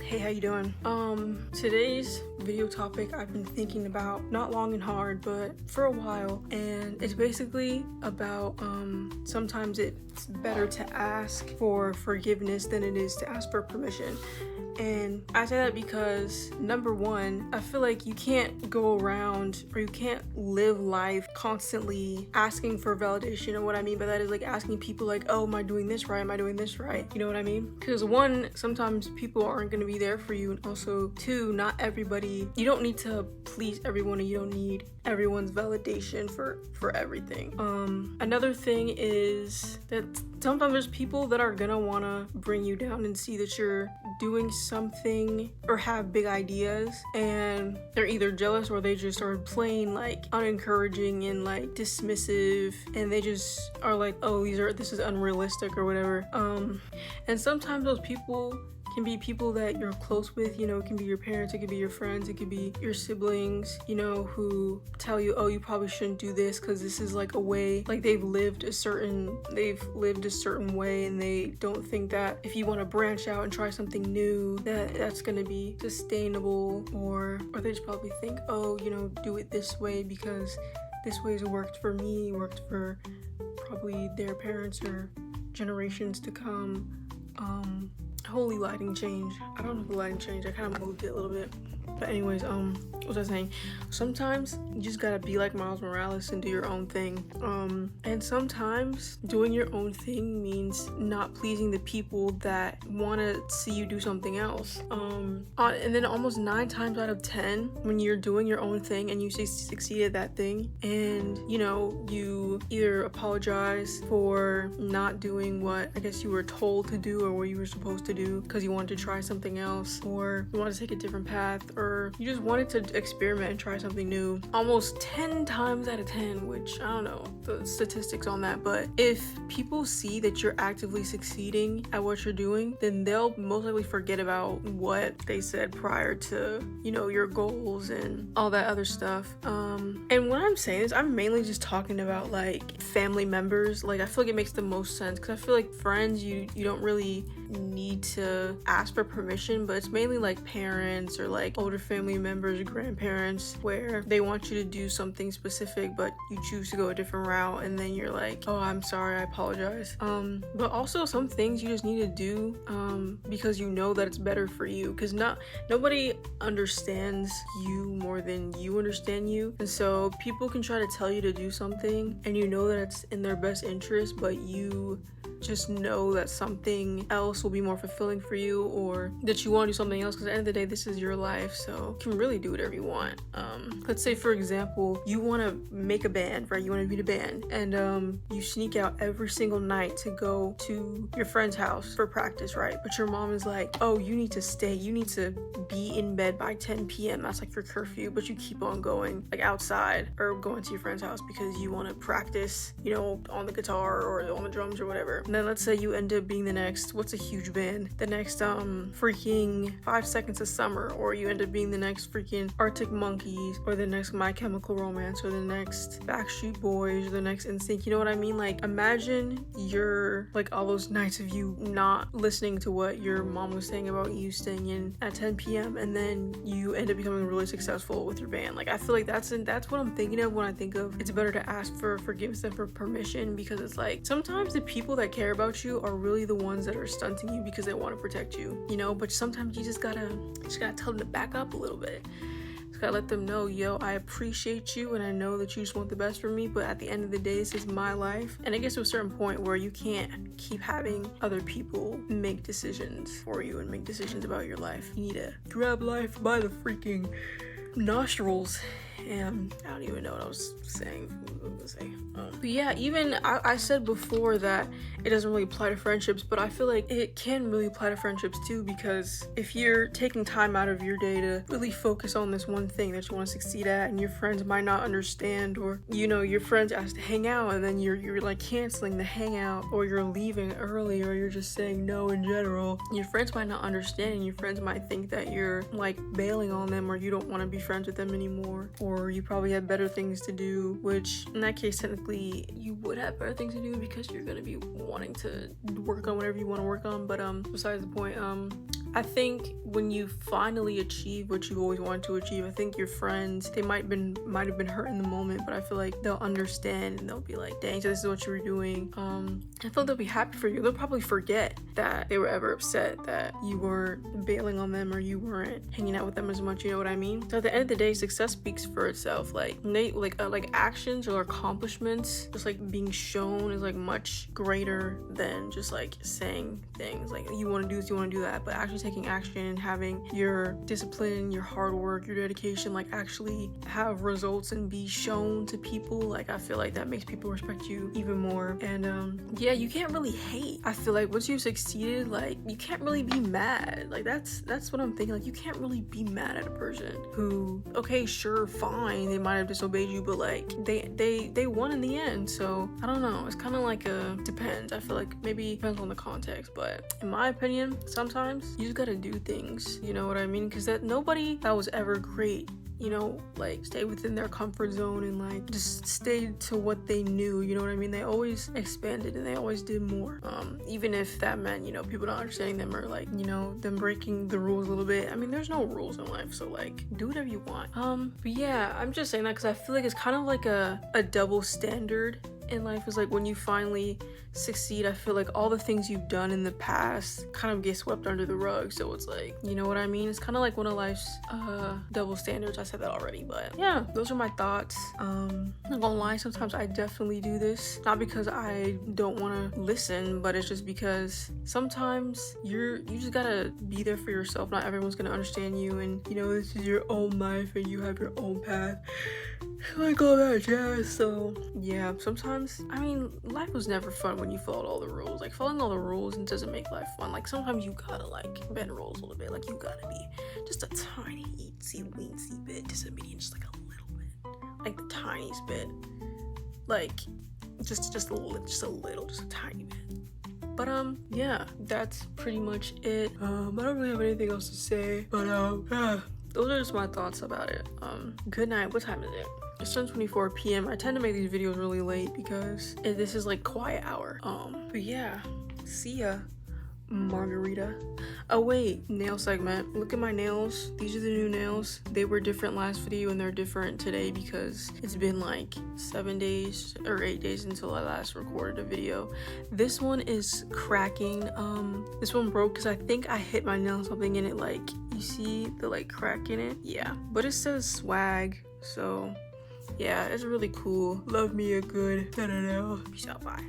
Hey, how you doing? Today's video topic I've been thinking about not long and hard, but for a while, and it's basically about sometimes it's better to ask for forgiveness than it is to ask for permission. And I say that because, number one, I feel like you can't go around or you can't live life constantly asking for validation. And what I mean by that is like asking people like, oh, am I doing this right? Am I doing this right? You know what I mean? Because one, sometimes people aren't going to be there for you. And also, two, not everybody, you don't need to please everyone and you don't need everyone's validation for everything. Another thing is that sometimes there's people that are gonna wanna bring you down and see that you're doing something or have big ideas, and they're either jealous or they just are plain like unencouraging and like dismissive, and they just are like, oh, this is unrealistic or whatever. And sometimes those people can be people that you're close with, it can be your parents, it could be your friends, it could be your siblings, who tell you, oh, you probably shouldn't do this because this is like a way, like they've lived a certain way, and they don't think that if you want to branch out and try something new, that's going to be sustainable, or they just probably think, oh, do it this way because this way's worked for me, worked for probably their parents or generations to come. Holy lighting change. I don't know if the lighting changed. I kind of moved it a little bit. But anyways, what was I saying? Sometimes you just gotta be like Miles Morales and do your own thing. And sometimes doing your own thing means not pleasing the people that wanna see you do something else. And then almost 9 times out of 10, when you're doing your own thing and you succeed at that thing, and you either apologize for not doing what I guess you were told to do or what you were supposed to do because you wanted to try something else, or you wanted to take a different path, or you just wanted to experiment and try something new. Almost 10 times out of 10, which I don't know the statistics on that, but if people see that you're actively succeeding at what you're doing, then they'll most likely forget about what they said prior to, your goals and all that other stuff. And when I'm saying this, I'm mainly just talking about like family members. Like I feel like it makes the most sense because I feel like friends, you don't really need to ask for permission, but it's mainly like parents or like older family members, grandparents, where they want you to do something specific but you choose to go a different route, and then you're like, oh, I'm sorry, I apologize. But also some things you just need to do because you know that it's better for you, because nobody understands you more than you understand you. And so people can try to tell you to do something and you know that it's in their best interest, but you just know that something else will be more fulfilling for you, or that you want to do something else, because at the end of the day, this is your life, so you can really do whatever you want. Let's say, for example, you want to make a band, right? You want to be in a band, and you sneak out every single night to go to your friend's house for practice, right? But your mom is like, oh, you need to be in bed by 10 p.m. That's like your curfew, but you keep on going like outside or going to your friend's house because you want to practice, on the guitar or on the drums or whatever. And then let's say you end up being the next, what's a huge band? The next freaking 5 Seconds of Summer, or you end up being the next freaking Arctic Monkeys, or the next My Chemical Romance, or the next Backstreet Boys, or the next NSYNC. You know what I mean? Like imagine you're like all those nights of you not listening to what your mom was saying about you staying in at 10 p.m. and then you end up becoming really successful with your band. Like I feel like that's what I'm thinking of when I think of it's better to ask for forgiveness than for permission, because it's like sometimes the people that care about you are really the ones that are stunting you because they want to protect you, but sometimes you just gotta tell them to back up a little bit. Just gotta let them know, yo, I appreciate you and I know that you just want the best for me, but at the end of the day, this is my life. And it gets to a certain point where you can't keep having other people make decisions for you and make decisions about your life. You need to grab life by the freaking nostrils. And I don't even know what I was saying. But yeah, even I said before that it doesn't really apply to friendships, but I feel like it can really apply to friendships too, because if you're taking time out of your day to really focus on this one thing that you want to succeed at, and your friends might not understand, or your friends ask to hang out and then you're like canceling the hangout, or you're leaving early, or you're just saying no in general, your friends might not understand, and your friends might think that you're like bailing on them, or you don't want to be friends with them anymore, or you probably have better things to do, which in that case technically you would have better things to do because you're gonna be wanting to work on whatever you want to work on. But besides the point, I think when you finally achieve what you always wanted to achieve, I think your friends, they might have been hurt in the moment, but I feel like they'll understand and they'll be like, dang, so this is what you were doing. I feel like they'll be happy for you. They'll probably forget that they were ever upset that you were bailing on them or you weren't hanging out with them as much, you know what I mean? So at the end of the day, success speaks for itself. Like actions or accomplishments, just like being shown is like much greater than just like saying things like you want to do this, you want to do that, but actually taking action and having your discipline, your hard work, your dedication like actually have results and be shown to people. Like I feel like that makes people respect you even more. And yeah, you can't really hate. I feel like once you've succeeded, like you can't really be mad. Like that's what I'm thinking. Like you can't really be mad at a person who, okay, sure, fine, they might have disobeyed you, but like they won in the end. So I don't know, it's kind of like depends. I feel like maybe depends on the context, but in my opinion, sometimes you just gotta do things, you know what I mean? Because that nobody that was ever great, you know, like stay within their comfort zone and like just stay to what they knew, you know what I mean? They always expanded and they always did more, even if that meant, you know, people not understanding them or like, you know, them breaking the rules a little bit. I mean, there's no rules in life, so like do whatever you want. But yeah, I'm just saying that because I feel like it's kind of like a double standard in life. Is like when you finally succeed, I feel like all the things you've done in the past kind of get swept under the rug. So it's like, you know what I mean? It's kind of like one of life's double standards. I said that already, but yeah, those are my thoughts. Not gonna lie, sometimes I definitely do this, not because I don't want to listen, but it's just because sometimes you just gotta be there for yourself. Not everyone's gonna understand you, and you know, this is your own life and you have your own path, like all that jazz. So yeah, sometimes, I mean, life was never fun when you followed all the rules. Like following all the rules doesn't make life fun. Like sometimes you gotta like bend rules a little bit. Like you gotta be just a tiny eensy weensy bit disobedient, just like a little bit, like the tiniest bit, like just a little, just a tiny bit. But yeah, that's pretty much it. I don't really have anything else to say, but yeah, those are just my thoughts about it. Good night. What time is it? It's 10:24 p.m. I tend to make these videos really late because this is like quiet hour. But yeah, see ya, Margarita. Oh wait, nail segment. Look at my nails. These are the new nails. They were different last video and they're different today because it's been like 7 days or 8 days until I last recorded a video. This one is cracking. This one broke because I think I hit my nail something and it like, you see the like crack in it? Yeah, but it says swag, so yeah, it's really cool. Love me a good nail. Peace out, bye.